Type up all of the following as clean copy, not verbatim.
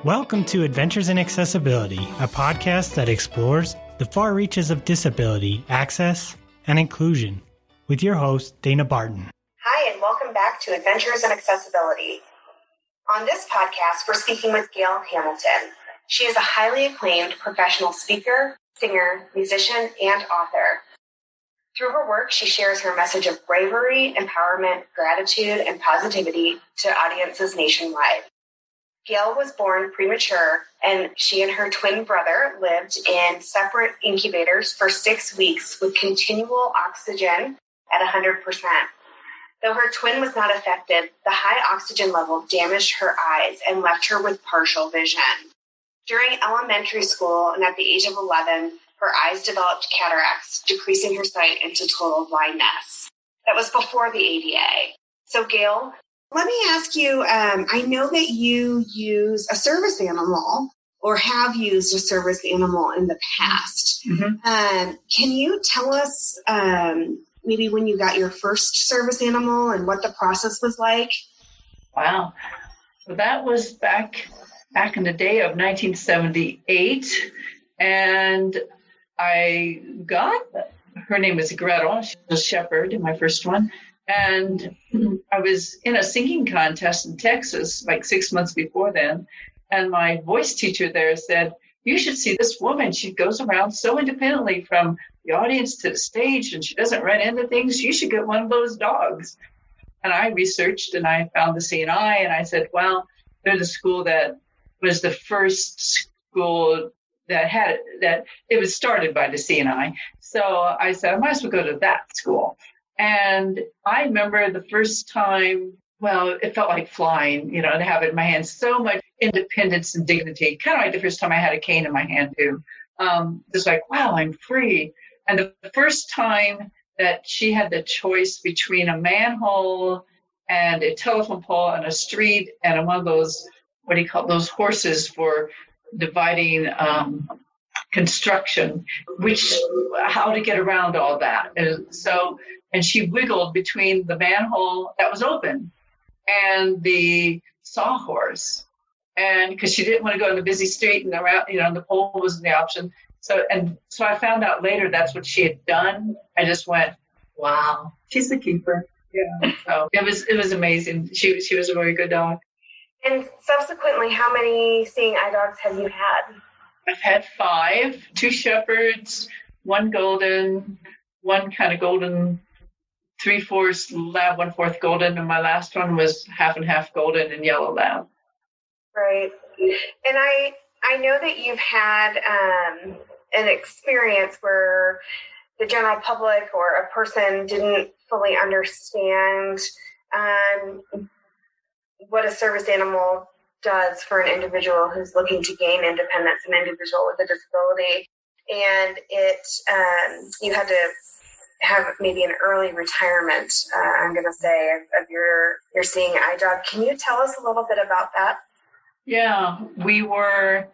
Welcome to Adventures in Accessibility, a podcast that explores the far reaches of disability, access, and inclusion, with your host, Dana Barton. Hi, and welcome back to Adventures in Accessibility. On this podcast, we're speaking with Gail Hamilton. She is a highly acclaimed professional speaker, singer, musician, and author. Through her work, she shares her message of bravery, empowerment, gratitude, and positivity to audiences nationwide. Gail was born premature, and she and her twin brother lived in separate incubators for 6 weeks with continual oxygen at 100%. Though her twin was not affected, the high oxygen level damaged her eyes and left her with partial vision. During elementary school and at the age of 11, her eyes developed cataracts, decreasing her sight into total blindness. That was before the ADA. So, Gail, let me ask you, I know that you use a service animal or have used a service animal in the past. Mm-hmm. Can you tell us maybe when you got your first service animal and what the process was like? Wow. So that was back in the day of 1978. And I got, her name is Gretel. She was a shepherd, my first one. And I was in a singing contest in Texas like 6 months before then. And my voice teacher there said, "You should see this woman. She goes around so independently from the audience to the stage, and she doesn't run into things. You should get one of those dogs." And I researched, and I found the CNI, and I said, well, there's a school that was the first school that had it, that it was started by the CNI. So I said, I might as well go to that school. And I remember the first time, well, it felt like flying, to have it in my hand. So much independence and dignity. Kind of like the first time I had a cane in my hand, too. Just like, wow, I'm free. And the first time that she had the choice between a manhole and a telephone pole and a street and one of those, what do you call those horses for dividing construction, how to get around all that. And she wiggled between the manhole that was open and the sawhorse. And because she didn't want to go in the busy street and around, the pole wasn't the option. So I found out later that's what she had done. I just went, wow, she's the keeper. Yeah. So it was amazing. She was a very good dog. And subsequently, how many seeing eye dogs have you had? I've had 5, 2 shepherds, 1 golden, 1 kind of golden, 3/4 lab, 1/4 golden, and my last one was half and half golden and yellow lab. Right. And I know that you've had an experience where the general public or a person didn't fully understand what a service animal does for an individual who's looking to gain independence, an individual with a disability. And you had to have maybe an early retirement, I'm going to say, of your seeing eye dog. Can you tell us a little bit about that? Yeah, he was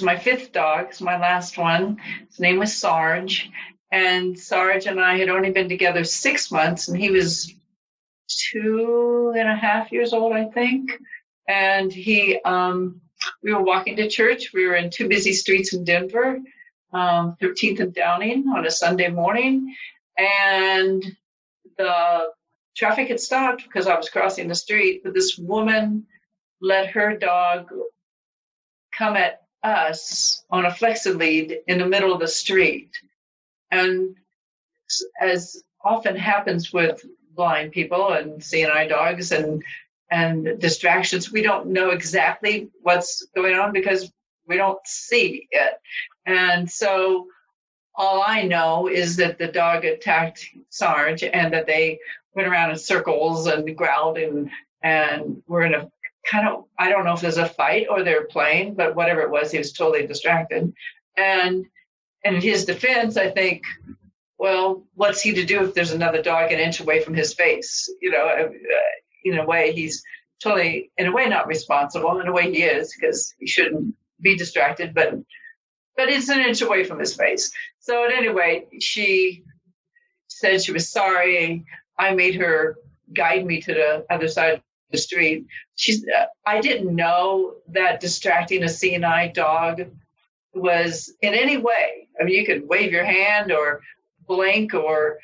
my 5th dog, it's my last one. His name was Sarge. And Sarge and I had only been together 6 months, and he was 2.5 years old, I think. And we were walking to church. We were in 2 busy streets in Denver, 13th and Downing on a Sunday morning. And the traffic had stopped because I was crossing the street. But this woman let her dog come at us on a flexi-lead in the middle of the street. And as often happens with blind people and seeing eye dogs and distractions, we don't know exactly what's going on because we don't see it. And so all I know is that the dog attacked Sarge and that they went around in circles and growled and were in a kind of, I don't know if there's a fight or they're playing, but whatever it was, he was totally distracted. And in his defense, I think, well, what's he to do if there's another dog an inch away from his face? In a way, he's totally, in a way, not responsible. In a way, he is, because he shouldn't be distracted, but it's an inch away from his face. So anyway, she said she was sorry. I made her guide me to the other side the street. I didn't know that distracting a seeing eye dog was in any way. I mean, you could wave your hand or blink or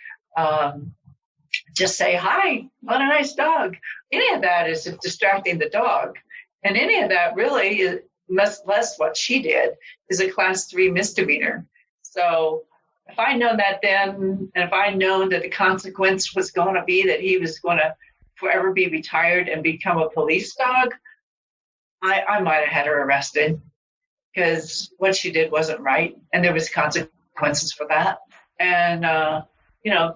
just say, hi, what a nice dog. Any of that is distracting the dog. And any of that really is much less what she did is a class 3 misdemeanor. So if I'd known that then, and if I'd known that the consequence was going to be that he was going to forever be retired and become a police dog, I might have had her arrested, because what she did wasn't right, and there was consequences for that. And,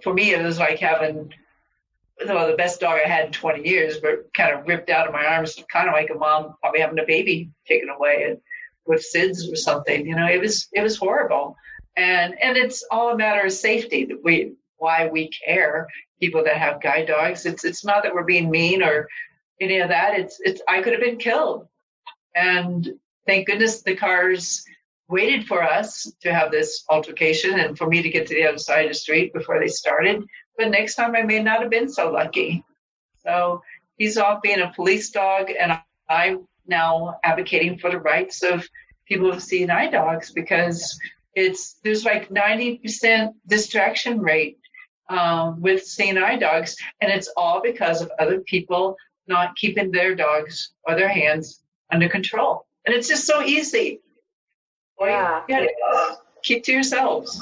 for me, it was like having the best dog I had in 20 years, but kind of ripped out of my arms, kind of like a mom probably having a baby taken away with SIDS or something. It was horrible. And it's all a matter of safety, why we care, people that have guide dogs. It's not that we're being mean or any of that. It's I could have been killed. And thank goodness the cars waited for us to have this altercation and for me to get to the other side of the street before they started. But next time I may not have been so lucky. So he's off being a police dog, and I'm now advocating for the rights of people with seeing eye dogs, because there's like 90% distraction rate with seeing eye dogs, and it's all because of other people not keeping their dogs or their hands under control. And it's just so easy. Yeah. Keep to yourselves.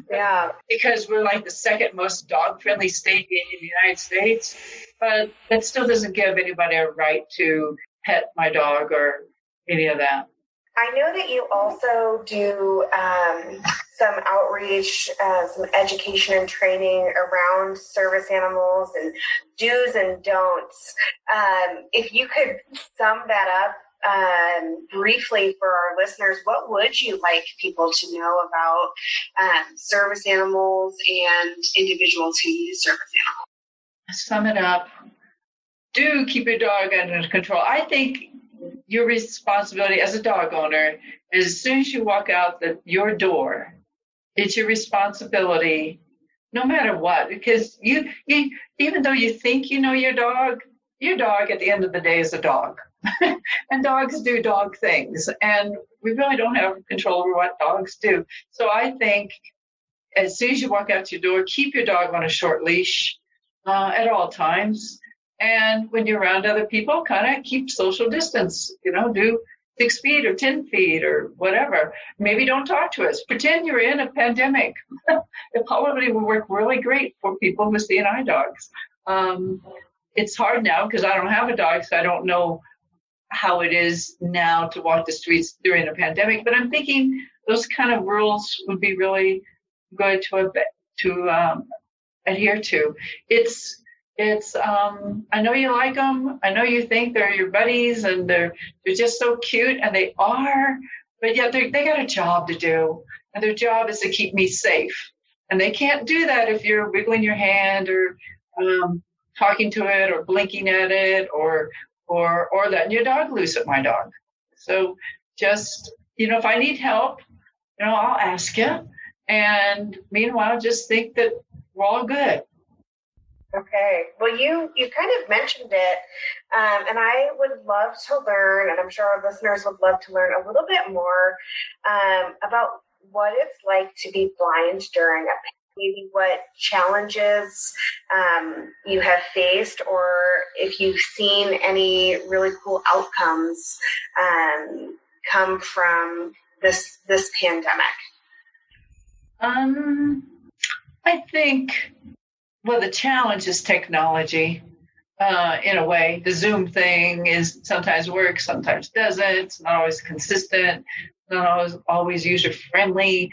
Yeah. Because we're like the second most dog-friendly state in the United States, but that still doesn't give anybody a right to pet my dog or any of that. I know that you also do some outreach, some education and training around service animals and do's and don'ts. If you could sum that up briefly for our listeners, what would you like people to know about service animals and individuals who use service animals? Sum it up. Do keep your dog under control. I think your responsibility as a dog owner is, as soon as you walk out your door, it's your responsibility, no matter what, because you even though you think you know your dog at the end of the day is a dog. And dogs do dog things, and we really don't have control over what dogs do. So I think as soon as you walk out your door, keep your dog on a short leash at all times. And when you're around other people, kind of keep social distance, do 6 feet or 10 feet or whatever. Maybe don't talk to us. Pretend you're in a pandemic. It probably will work really great for people with seeing eye dogs. It's hard now because I don't have a dog, so I don't know how it is now to walk the streets during a pandemic. But I'm thinking those kind of rules would be really good to adhere to. It's I know you like them. I know you think they're your buddies and they're just so cute, and they are, but yet they got a job to do, and their job is to keep me safe. And they can't do that if you're wiggling your hand or talking to it or blinking at it or letting your dog loose at my dog. So just, if I need help, I'll ask you. And meanwhile, just think that we're all good. Okay. Well, you kind of mentioned it, and I would love to learn, and I'm sure our listeners would love to learn a little bit more about what it's like to be blind during a pandemic. Maybe what challenges you have faced, or if you've seen any really cool outcomes come from this pandemic. I think, the challenge is technology. In a way, the Zoom thing is sometimes works, sometimes doesn't. It's not always consistent, not always user friendly.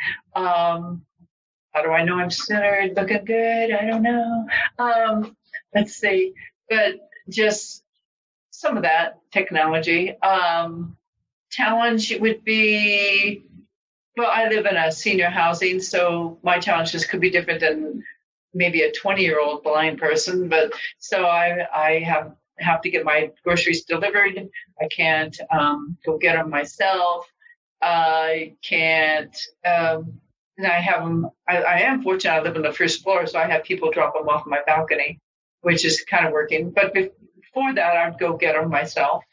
How do I know I'm centered, looking good? I don't know. Let's see. But just some of that technology. Challenge would be, I live in a senior housing, so my challenges could be different than maybe a 20-year-old blind person. But so I have to get my groceries delivered. I can't go get them myself. I can't. And I have them. I am fortunate. I live on the first floor, so I have people drop them off my balcony, which is kind of working. But before that, I'd go get them myself.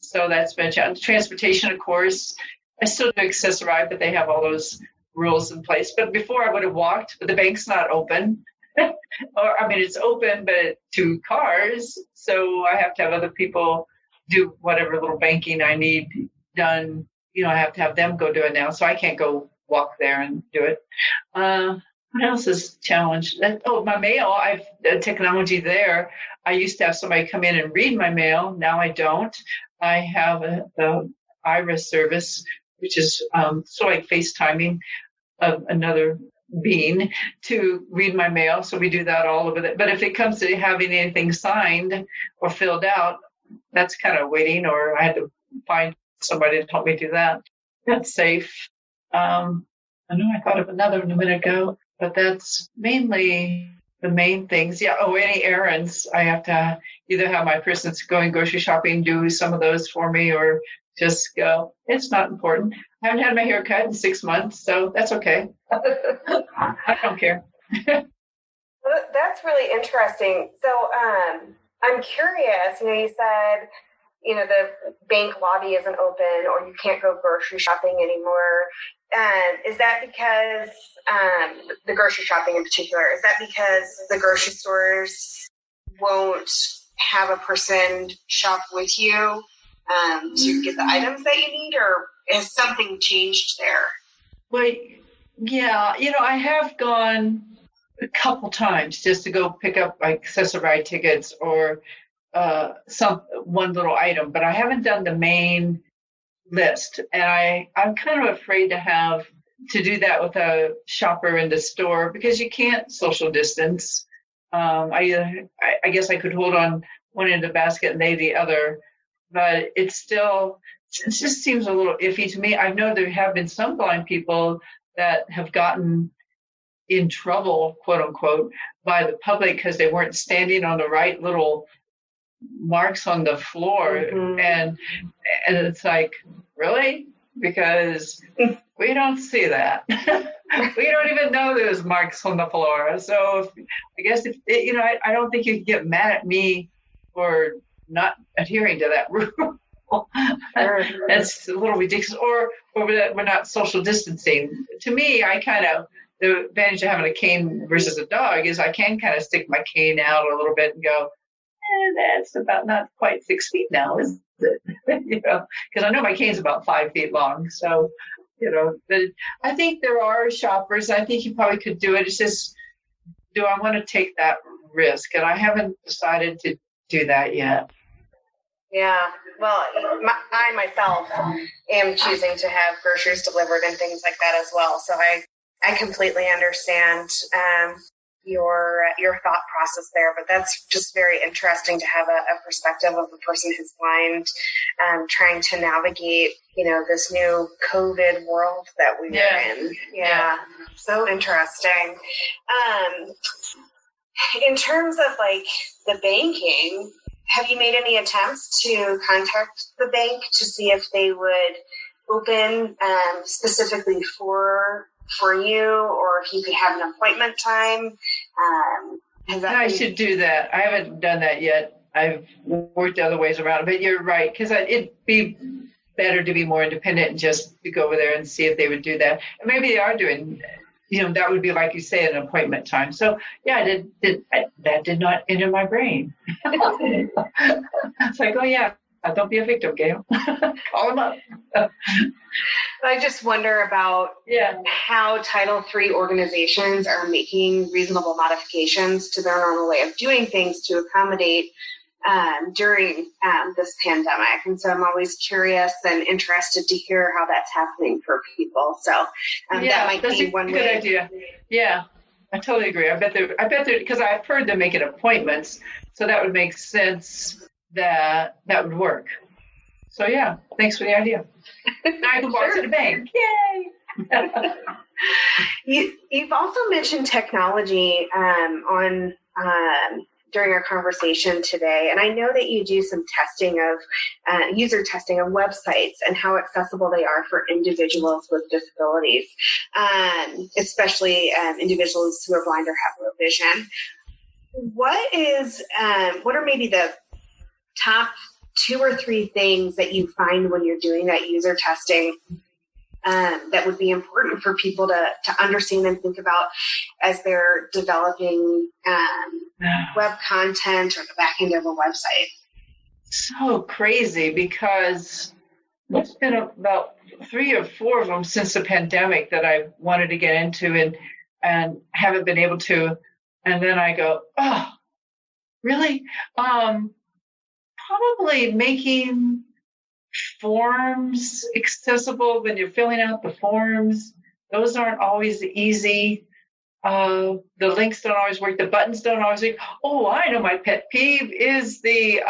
So that's been a challenge. Transportation, of course. I still do Access-a-Ride, but they have all those rules in place. But before I would have walked, but the bank's not open. It's open, but to cars. So I have to have other people do whatever little banking I need done. I have to have them go do it now. So I can't go walk there and do it. What else is challenged? My mail. The technology there. I used to have somebody come in and read my mail. Now I don't. I have the Iris service, which is sort of like FaceTiming of another being to read my mail. So we do that all over it. But if it comes to having anything signed or filled out, that's kind of waiting, or I had to find somebody to help me do that. That's safe. I know I thought of another one a minute ago, but that's mainly the main things. Yeah. Oh, any errands. I have to either have my person going grocery shopping, do some of those for me, or just go. It's not important. I haven't had my hair cut in 6 months, so that's okay. I don't care. Well, that's really interesting. So I'm curious, you said, the bank lobby isn't open or you can't go grocery shopping anymore. Is that because the grocery shopping in particular, is that because the grocery stores won't have a person shop with you to get the items that you need, or has something changed there? Well, yeah, I have gone a couple times just to go pick up like Access-a-Ride tickets or one little item, but I haven't done the main list. And I'm kind of afraid to do that with a shopper in the store because you can't social distance. I guess I could hold on one end of the basket and they the other, but it just seems a little iffy to me. I know there have been some blind people that have gotten in trouble, quote unquote, by the public because they weren't standing on the right little marks on the floor. Mm-hmm. And it's like, really? Because we don't see that. We don't even know there's marks on the floor. So I guess I don't think you can get mad at me for not adhering to that rule. That's a little ridiculous. Or that we're not social distancing. To me, the advantage of having a cane versus a dog is I can kind of stick my cane out a little bit and go, that's about not quite 6 feet now, is it? Because I know my cane's about 5 feet long. So, but I think there are shoppers. I think you probably could do it. It's just, do I want to take that risk? And I haven't decided to do that yet. Yeah. Well, I myself am choosing to have groceries delivered and things like that as well. So I completely understand your thought process there, but that's just very interesting to have a perspective of a person who's blind, trying to navigate, this new COVID world that we are in. Yeah. So interesting. In terms of like the banking, have you made any attempts to contact the bank to see if they would open specifically for you, or if you could have an appointment time? I should do that. I haven't done that yet. I've worked other ways around it, but you're right, because it'd be better to be more independent and just to go over there and see if they would do that. And maybe they are doing, that would be, like you say, an appointment time. So yeah, that did not enter my brain. It's like, oh yeah, don't be a victim, Gail. Call them up. I just wonder about how Title III organizations are making reasonable modifications to their normal way of doing things to accommodate during this pandemic. And so I'm always curious and interested to hear how that's happening for people. So that might be one way. Good idea. Yeah, I totally agree. I bet they're, because I've heard them making appointments, so that would make sense that would work. So yeah, thanks for the idea. Now I can walk to the bank. Yay! You've also mentioned technology during our conversation today, and I know that you do some testing of user testing of websites and how accessible they are for individuals with disabilities, especially individuals who are blind or have low vision. what are maybe the top 2 or 3 things that you find when you're doing that user testing that would be important for people to understand and think about as they're developing web content or the back end of a website? So crazy, because there's been about 3 or 4 of them since the pandemic that I wanted to get into and haven't been able to. And then I go, oh, really? Probably making forms accessible when you're filling out the forms. Those aren't always easy. The links don't always work. The buttons don't always work. Oh, I know my pet peeve is the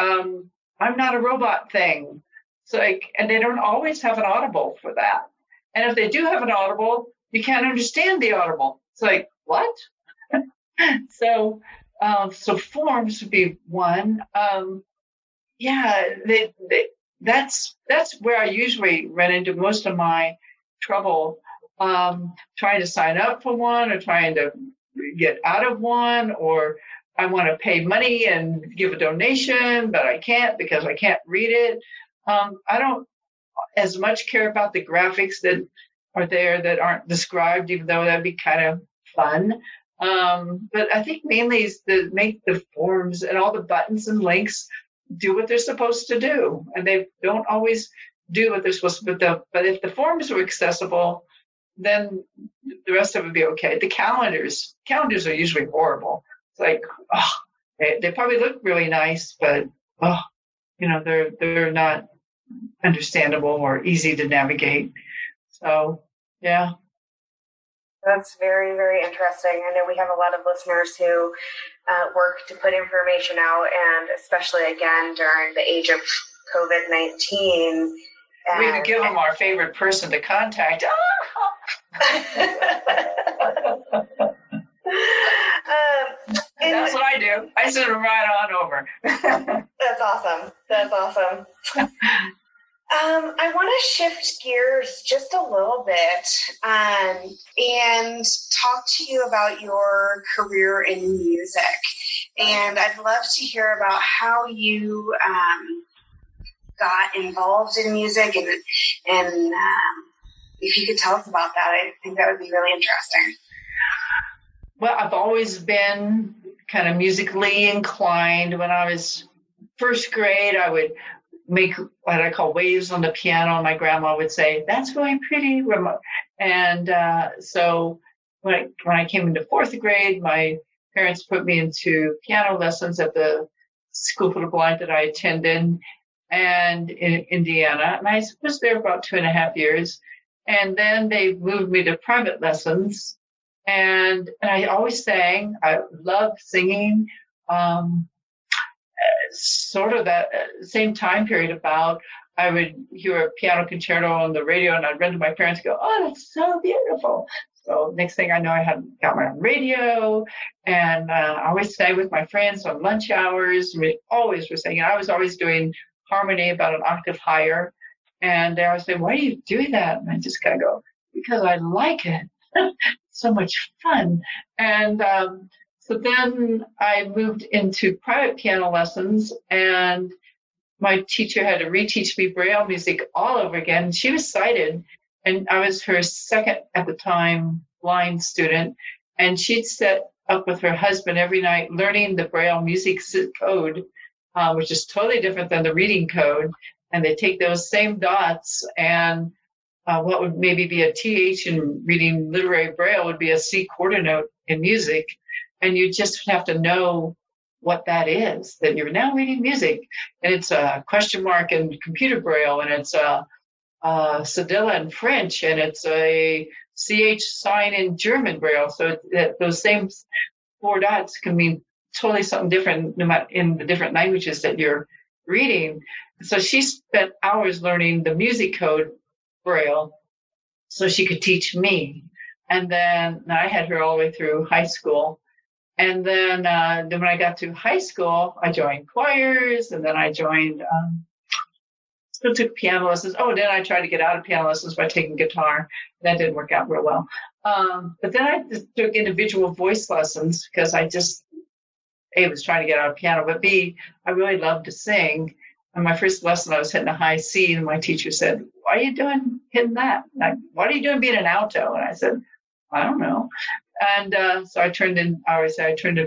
I'm not a robot thing. It's like, and they don't always have an audible for that. And if they do have an audible, you can't understand the audible. It's like, what? So forms would be one. That's where I usually run into most of my trouble, trying to sign up for one or trying to get out of one, or I want to pay money and give a donation, but I can't because I can't read it. I don't as much care about the graphics that are there that aren't described, even though that'd be kind of fun. But I think mainly is to make the forms and all the buttons and links do what they're supposed to do. And they don't always do what they're supposed to do. But if the forms were accessible, then the rest of it would be okay. The calendars are usually horrible. It's like, they probably look really nice, but, they're not understandable or easy to navigate. So, yeah. That's very, very interesting. I know we have a lot of listeners who work to put information out, and especially, again, during the age of COVID-19. We could give them our favorite person to contact. That's what I do. I send them right on over. That's awesome. I want to shift gears just a little bit and talk to you about your career in music. And I'd love to hear about how you got involved in music, and if you could tell us about that, I think that would be really interesting. Well, I've always been kind of musically inclined. When I was first grade, I would make what I call waves on the piano. My grandma would say, "That's going pretty remote." And so when I came into 4th grade, my parents put me into piano lessons at the School for the Blind that I attended, and in Indiana. And I was there about 2.5 years. And then they moved me to private lessons. And I always sang. I loved singing. Sort of that same time period about, I would hear a piano concerto on the radio, and I'd run to my parents and go, "Oh, that's so beautiful." So next thing I know, I had got my own radio, and I always sang with my friends on lunch hours. We always were singing. I was always doing harmony about an octave higher. And they always say, "Why are you doing that?" And I just kind of go, "Because I like it." So much fun. And so then I moved into private piano lessons, and my teacher had to reteach me Braille music all over again. She was sighted, and I was her second, at the time, blind student. And she'd sit up with her husband every night learning the Braille music code, which is totally different than the reading code. And they take those same dots, and what would maybe be a TH in reading literary Braille would be a C quarter note in music. And you just have to know what that is, that you're now reading music. And it's a question mark in computer Braille, and it's a cedilla in French, and it's a CH sign in German Braille. So those same 4 dots can mean totally something different in the different languages that you're reading. So she spent hours learning the music code Braille so she could teach me. And then I had her all the way through high school. And then when I got to high school, I joined choirs, and then I joined, still took piano lessons. Oh, then I tried to get out of piano lessons by taking guitar. That didn't work out real well. But then I just took individual voice lessons because I just A, was trying to get out of piano, but B, I really loved to sing. And my first lesson, I was hitting a high C, and my teacher said, "Why are you doing hitting that? What are you doing being an alto?" And I said, "I don't know." And so I turned in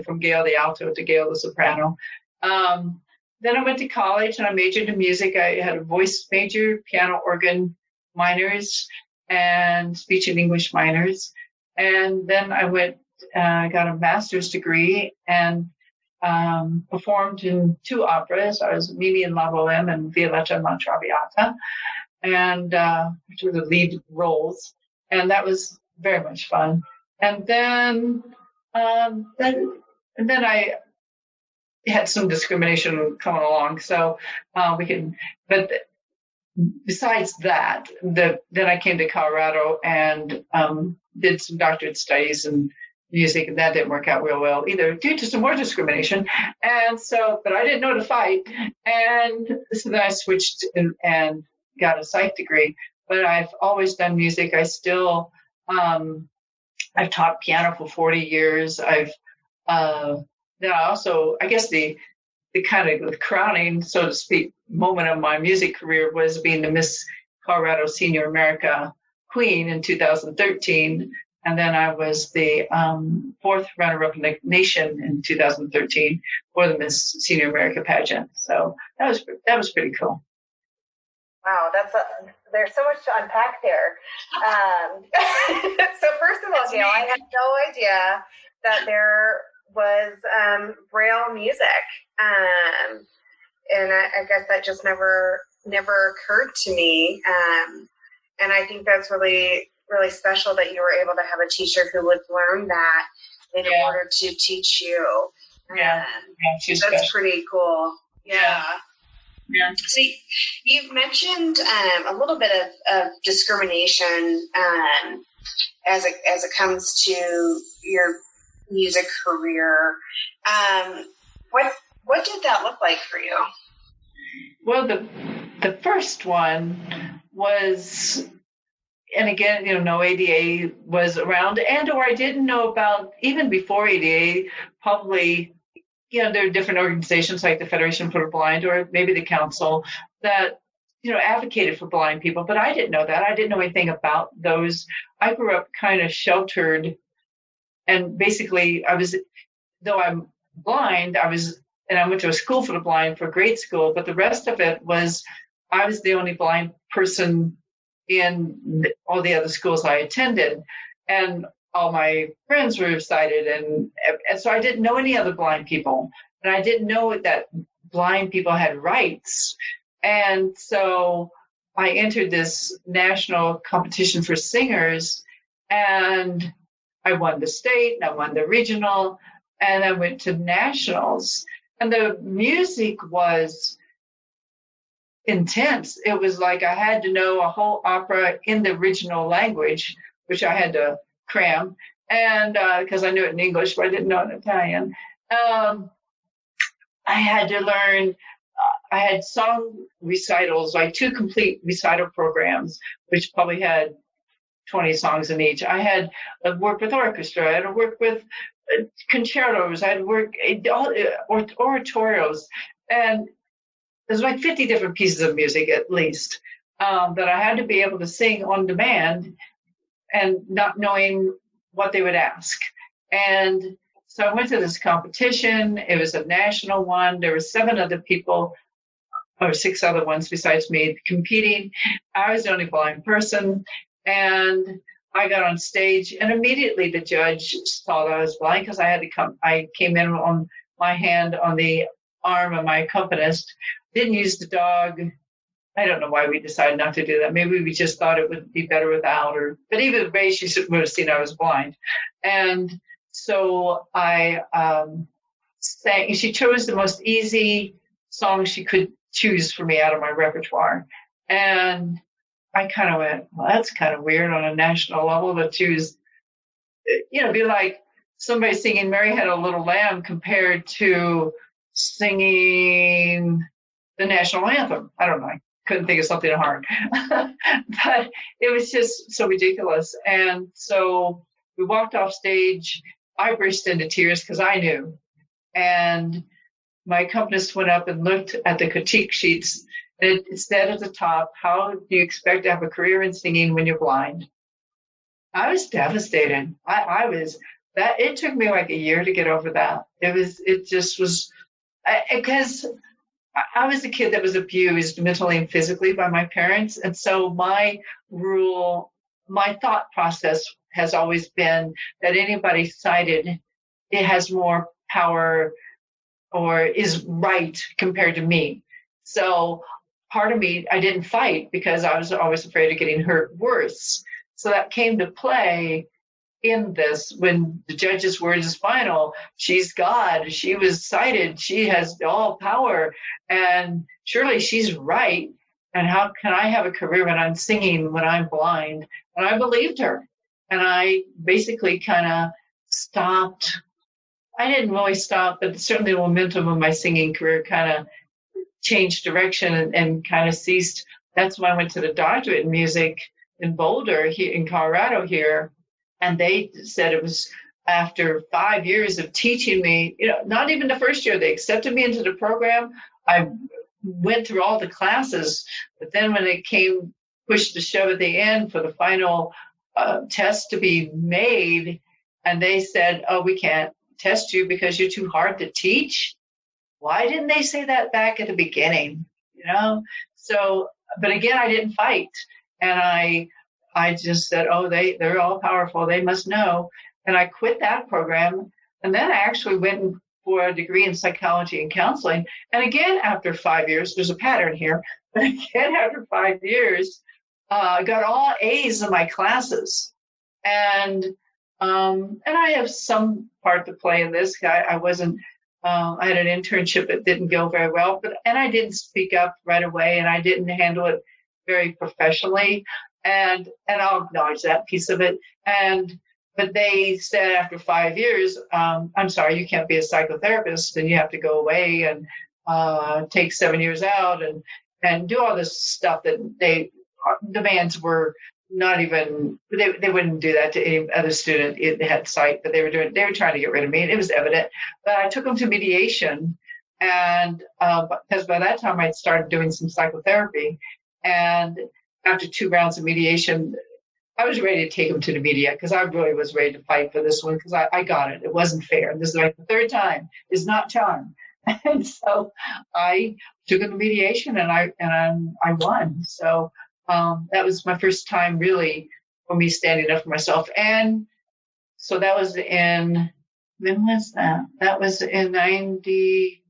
from Gail the alto to Gail the soprano. Then I went to college and I majored in music. I had a voice major, piano, organ minors, and speech and English minors. And then I got a master's degree and performed in 2 operas. I was Mimi and La Boheme and Violetta La Traviata, and which were the lead roles. And that was very much fun. And then I had some discrimination coming along. So but besides that, then I came to Colorado and did some doctorate studies in music, and that didn't work out real well either due to some more discrimination. And so, but I didn't know to fight. And so then I switched and got a psych degree. But I've always done music. I still, I've taught piano for 40 years. Then I also, I guess the kind of the crowning, so to speak, moment of my music career was being the Miss Colorado Senior America Queen in 2013. And then I was the 4th runner-up in the nation in 2013 for the Miss Senior America pageant. So that was pretty cool. Wow, there's so much to unpack there. So first of all, Gail, I had no idea that there was Braille music, and I guess that just never occurred to me. And I think that's really, really special that you were able to have a teacher who would learn that in order to teach you. That's special. Pretty cool. Yeah. So you've mentioned a little bit of discrimination as it comes to your music career. What did that look like for you? Well, the first one was, and again, no ADA was around, or I didn't know about, even before ADA, probably, there are different organizations like the Federation for the Blind or maybe the council that, advocated for blind people, but I didn't know that. I didn't know anything about those. I grew up kind of sheltered, and basically though I'm blind, I went to a school for the blind for grade school, but the rest of it was, I was the only blind person in all the other schools I attended, and all my friends were sighted, and so I didn't know any other blind people, and I didn't know that blind people had rights. And so I entered this national competition for singers, and I won the state, and I won the regional, and I went to nationals. And the music was intense. It was like I had to know a whole opera in the original language, which I had to cram, and because I knew it in English, but I didn't know it in Italian. I had to learn. I had song recitals, like 2 complete recital programs, which probably had 20 songs in each. I had worked with orchestra. I had to work with concertos. I had to work oratorios, and there's like 50 different pieces of music at least that I had to be able to sing on demand, and not knowing what they would ask. And so I went to this competition. It was a national one. There were 7 other people, or 6 other ones besides me, competing. I was the only blind person. And I got on stage, and immediately the judge saw that I was blind, because I came in on my hand on the arm of my accompanist, didn't use the dog. I don't know why we decided not to do that. Maybe we just thought it would be better without, but either way, she would have seen I was blind. And so I sang. She chose the most easy song she could choose for me out of my repertoire. And I kind of went, well, that's kind of weird on a national level to choose, be like somebody singing Mary Had a Little Lamb compared to singing the national anthem. I don't know. I couldn't think of something hard, but it was just so ridiculous. And so we walked off stage. I burst into tears because I knew. And my accompanist went up and looked at the critique sheets. And it said at the top, how do you expect to have a career in singing when you're blind? I was devastated. It took me like a year to get over that. Because I was a kid that was abused mentally and physically by my parents. And so my thought process has always been that anybody sighted, it has more power or is right compared to me. So part of me, I didn't fight because I was always afraid of getting hurt worse. So that came to play in this when the judge's word is final. She's God. She was sighted. She has all power. And surely she's right. And how can I have a career when I'm singing when I'm blind? And I believed her. And I basically kind of stopped. I didn't really stop, but certainly the momentum of my singing career kind of changed direction and kind of ceased. That's when I went to the doctorate in music in Boulder, here in Colorado here. And they said it was after 5 years of teaching me, not even the first year, they accepted me into the program. I went through all the classes, but then when it came push to shove at the end for the final test to be made, and they said, oh, we can't test you because you're too hard to teach. Why didn't they say that back at the beginning? So, but again, I didn't fight. And I just said, oh, they're all powerful. They must know. And I quit that program. And then I actually went for a degree in psychology and counseling. And again, after 5 years, there's a pattern here. But again, after 5 years, I got all A's in my classes. And I have some part to play in this. I wasn't, I had an internship that didn't go very well, and I didn't speak up right away, and I didn't handle it very professionally. And I'll acknowledge that piece of it. But they said after 5 years, I'm sorry, you can't be a psychotherapist, and you have to go away and take 7 years out and do all this stuff that demands were not even, they wouldn't do that to any other student. It had sight, but they were trying to get rid of me, and it was evident. But I took them to mediation, and because by that time I'd started doing some psychotherapy, and after 2 rounds of mediation, I was ready to take them to the media because I really was ready to fight for this one because I got it. It wasn't fair. And this is like the 3rd time is not charm. And so I took them to mediation and I won. So that was my first time really for me standing up for myself. And so that was when was that? That was in 92,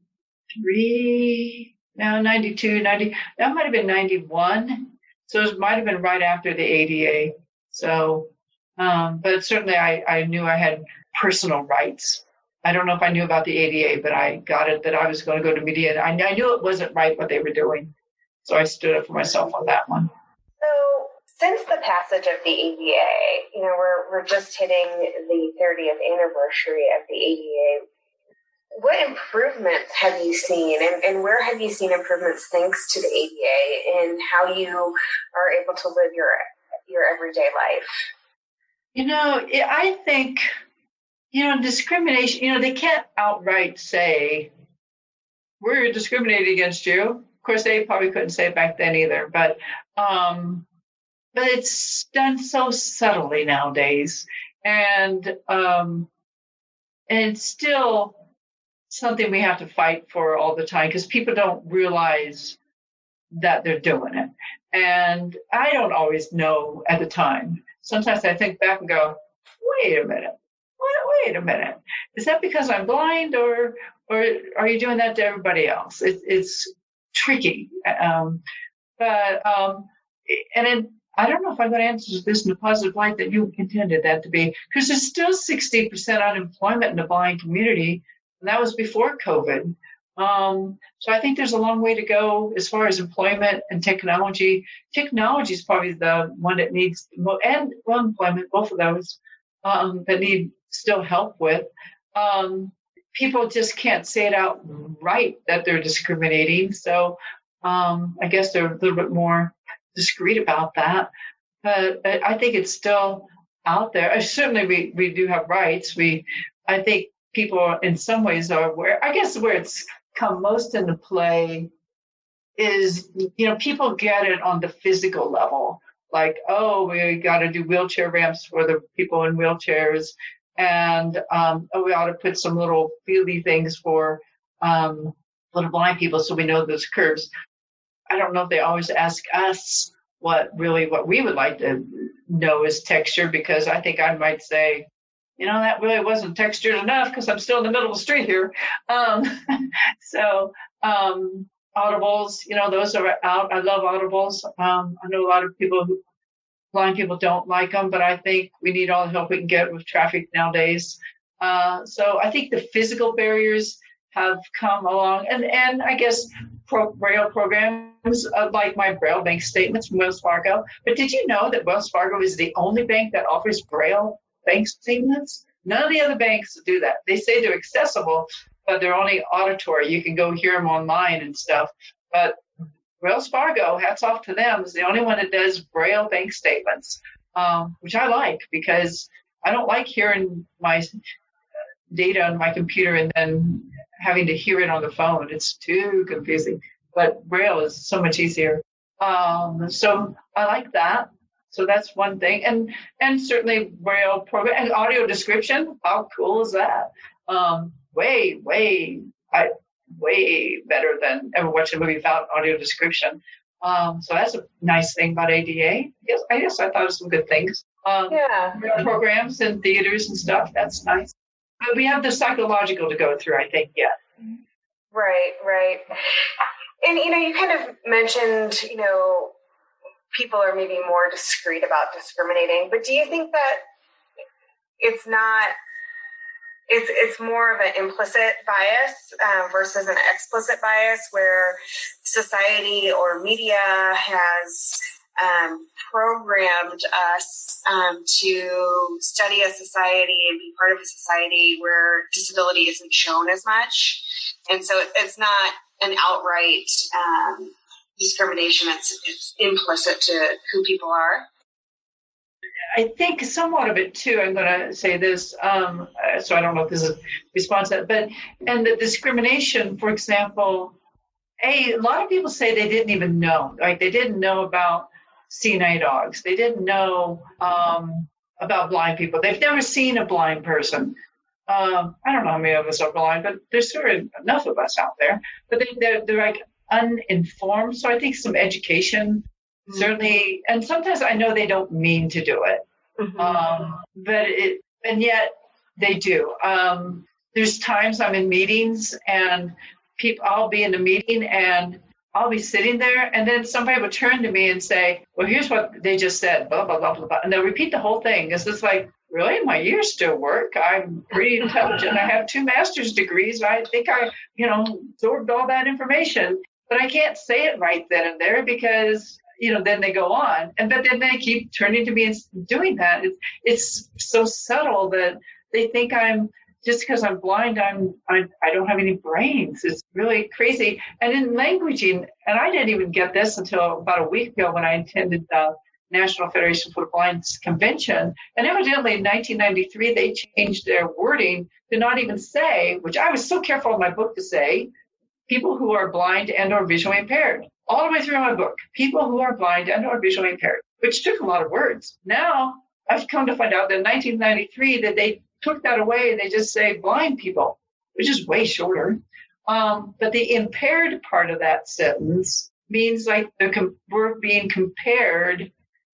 90, that might have been 91. So it might have been right after the ADA. So, but certainly I knew I had personal rights. I don't know if I knew about the ADA, but I got it that I was going to go to media. I knew it wasn't right what they were doing. So I stood up for myself on that one. So since the passage of the ADA, we're just hitting the 30th anniversary of the ADA. What improvements have you seen, and where have you seen improvements thanks to the ADA in how you are able to live your everyday life? I think, discrimination, they can't outright say, we're discriminating against you. Of course, they probably couldn't say it back then either, but it's done so subtly nowadays. And it's still something we have to fight for all the time because people don't realize that they're doing it. And I don't always know at the time. Sometimes I think back and go, wait a minute. Is that because I'm blind or are you doing that to everybody else? It's tricky. And then I don't know if I'm going to answer this in a positive light that you intended that to be, because there's still 60% unemployment in the blind community. And that was before COVID. So I think there's a long way to go as far as employment and technology. Technology is probably the one that needs, and employment, both of those, that need still help with. People just can't say it out right that they're discriminating. So I guess they're a little bit more discreet about that. But I think it's still out there. Certainly we do have rights. I think people in some ways are aware. I guess where it's come most into play is, people get it on the physical level. Like, oh, we got to do wheelchair ramps for the people in wheelchairs. And, we ought to put some little feely things for little blind people so we know those curves. I don't know if they always ask us what we would like to know is texture, because I think I might say, that really wasn't textured enough because I'm still in the middle of the street here. Audibles, those are out. I love audibles. I know a lot of blind people don't like them, but I think we need all the help we can get with traffic nowadays. So I think the physical barriers have come along, and I guess Braille programs like my Braille bank statements from Wells Fargo. But did you know that Wells Fargo is the only bank that offers Braille bank statements? None of the other banks do that. They say they're accessible, but they're only auditory. You can go hear them online and stuff. But Wells Fargo, hats off to them, is the only one that does Braille bank statements, which I like, because I don't like hearing my data on my computer and then having to hear it on the phone. It's too confusing. But Braille is so much easier. So I like that. So that's one thing. And certainly Braille program and audio description. How cool is that? Way better than ever watching a movie without audio description. So that's a nice thing about ADA. I guess I thought of some good things. Programs in theaters and stuff. That's nice. But we have the psychological to go through, I think, yeah. Right. And, you kind of mentioned, people are maybe more discreet about discriminating, but do you think that it's more of an implicit bias versus an explicit bias, where society or media has programmed us to study a society and be part of a society where disability isn't shown as much. And so it's not an outright discrimination. It's implicit to who people are. I think somewhat of it too. I'm going to say this, so I don't know if this is a response to that, and the discrimination, for example, a lot of people say they didn't even know, like they didn't know about CNA dogs. They didn't know about blind people. They've never seen a blind person. I don't know how many of us are blind, but there's sort of enough of us out there. But they're like uninformed. So I think some education certainly, and sometimes I know they don't mean to do it, and yet they do. There's times I'm in meetings and I'll be in a meeting and I'll be sitting there, and then somebody will turn to me and say, well, here's what they just said, blah, blah, blah, blah, blah. And they'll repeat the whole thing. It's just like, really? My ears still work. I'm pretty intelligent. I have 2 master's degrees. I think I, absorbed all that information. But I can't say it right then and there because, then they go on. But then they keep turning to me and doing that. It's so subtle that they think just because I'm blind, I don't have any brains. It's really crazy. And in languaging, and I didn't even get this until about a week ago when I attended the National Federation for the Blind's convention. And evidently in 1993, they changed their wording to not even say, which I was so careful in my book to say, people who are blind and or visually impaired. All the way through my book, people who are blind and or visually impaired, which took a lot of words. Now, I've come to find out that in 1993 that they took that away and they just say blind people, which is way shorter. But the impaired part of that sentence means like we're being compared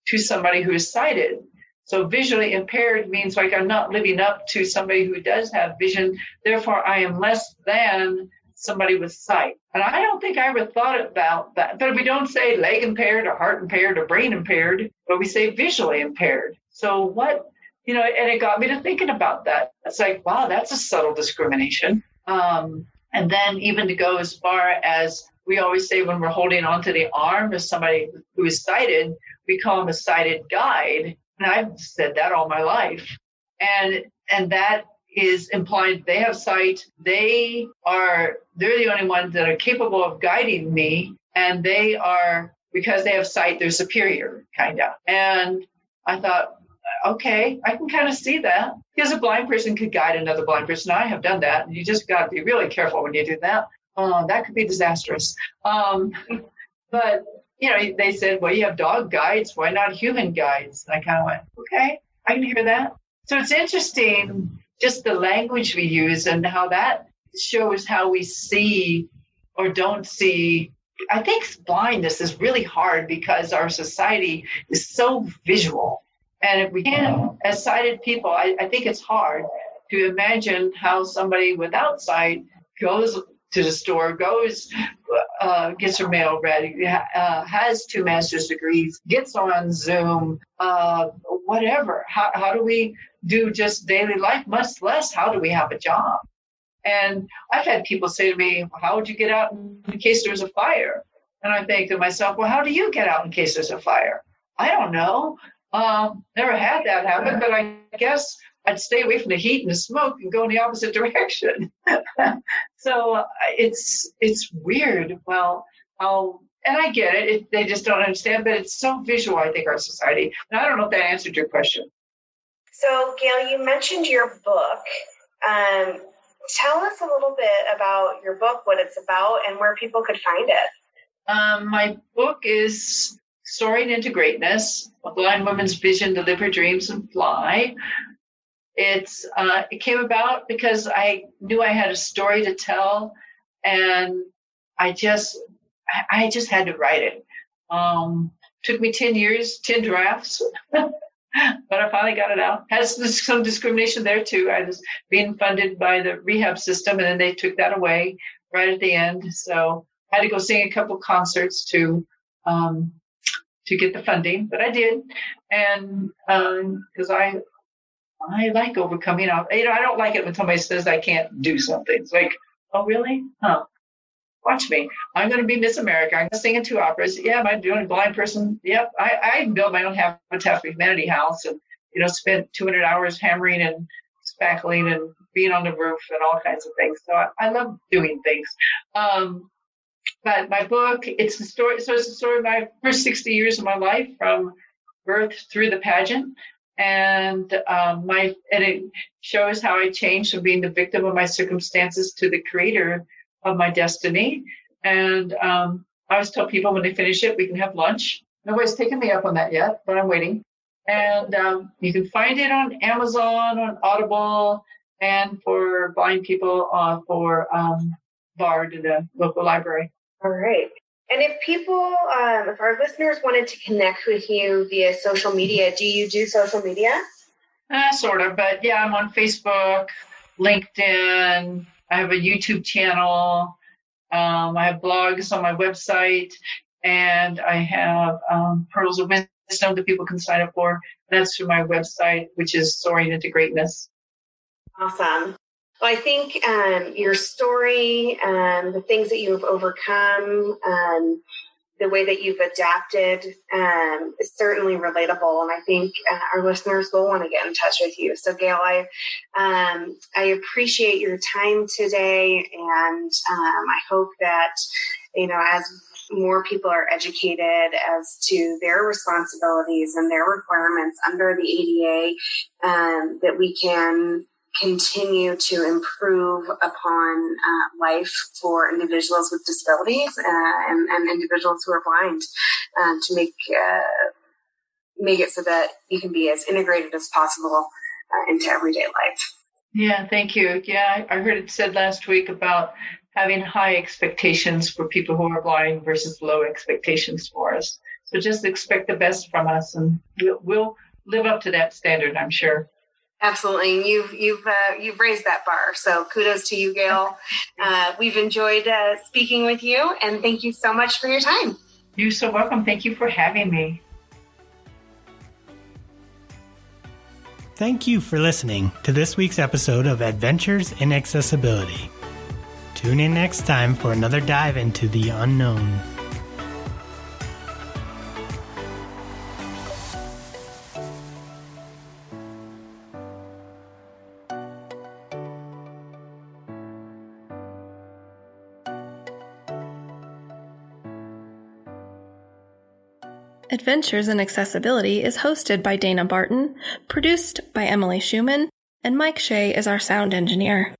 to somebody who is sighted. So visually impaired means like I'm not living up to somebody who does have vision. Therefore, I am less than somebody with sight. And I don't think I ever thought about that. But we don't say leg impaired or heart impaired or brain impaired, but we say visually impaired. So what, and it got me to thinking about that. It's like, wow, that's a subtle discrimination. And then even to go as far as we always say when we're holding onto the arm of somebody who is sighted, we call them a sighted guide. And I've said that all my life. And that is implying they have sight. They're the only ones that are capable of guiding me. And they are, because they have sight, they're superior, kind of. And I thought, okay, I can kind of see that. Because a blind person could guide another blind person. I have done that. And you just got to be really careful when you do that. That could be disastrous. But, they said, well, you have dog guides. Why not human guides? And I kind of went, okay, I can hear that. So it's interesting, just the language we use and how that shows how we see or don't see. I think blindness is really hard because our society is so visual. And if we can, as sighted people, I think it's hard to imagine how somebody without sight goes to the store, gets her mail ready, has 2 master's degrees, gets on Zoom, whatever. How do we do just daily life? Much less, how do we have a job? And I've had people say to me, how would you get out in case there was a fire? And I think to myself, well, how do you get out in case there's a fire? I don't know. Never had that happen, but I guess I'd stay away from the heat and the smoke and go in the opposite direction. So it's weird. Well, and I get it. They just don't understand, but it's so visual, I think, our society. And I don't know if that answered your question. So, Gail, you mentioned your book. Tell us a little bit about your book, what it's about, and where people could find it. My book is Soaring into Greatness, A Blind Woman's Vision to Live Her Dreams and Fly. It came about because I knew I had a story to tell, and I just had to write it. Took me 10 years, 10 drafts, but I finally got it out. Has some discrimination there too. I was being funded by the rehab system, and then they took that away right at the end. So I had to go sing a couple concerts to get the funding, but I did, and because I like overcoming. I don't like it when somebody says I can't do something. It's like, oh really? Huh? Watch me. I'm going to be Miss America. I'm going to sing in 2 operas. Yeah, am I doing a blind person? Yep. I built my own Habitat for Humanity house and, spent 200 hours hammering and spackling and being on the roof and all kinds of things. So I love doing things. But my book, it's the story. So it's the story of my first 60 years of my life from birth through the pageant. And it shows how I changed from being the victim of my circumstances to the creator of my destiny. And I always tell people when they finish it, we can have lunch. Nobody's taken me up on that yet, but I'm waiting. And you can find it on Amazon, on Audible, and for blind people, for BARD, the local library. All right. And if people, if our listeners wanted to connect with you via social media, do you do social media? Sort of, but yeah, I'm on Facebook, LinkedIn. I have a YouTube channel. I have blogs on my website, and I have Pearls of Wisdom that people can sign up for. That's through my website, which is Soaring into Greatness. Awesome. Well, I think your story, the things that you've overcome, the way that you've adapted is certainly relatable. And I think our listeners will want to get in touch with you. So, Gail, I appreciate your time today. And I hope that, as more people are educated as to their responsibilities and their requirements under the ADA, that we can continue to improve upon life for individuals with disabilities and individuals who are blind, to make it so that you can be as integrated as possible into everyday life. Yeah, thank you. Yeah, I heard it said last week about having high expectations for people who are blind versus low expectations for us. So just expect the best from us, and we'll live up to that standard, I'm sure. Absolutely. You've raised that bar. So kudos to you, Gail. We've enjoyed speaking with you, and thank you so much for your time. You're so welcome. Thank you for having me. Thank you for listening to this week's episode of Adventures in Accessibility. Tune in next time for another dive into the unknown. Adventures in Accessibility is hosted by Dana Barton, produced by Emily Schumann, and Mike Shea is our sound engineer.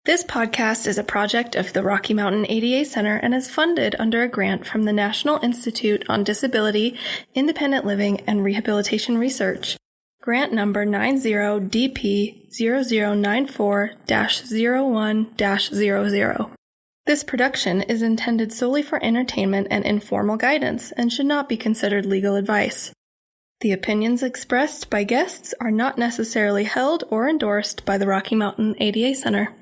This podcast is a project of the Rocky Mountain ADA Center and is funded under a grant from the National Institute on Disability, Independent Living, and Rehabilitation Research. Grant number 90DP0094-01-00. This production is intended solely for entertainment and informal guidance and should not be considered legal advice. The opinions expressed by guests are not necessarily held or endorsed by the Rocky Mountain ADA Center.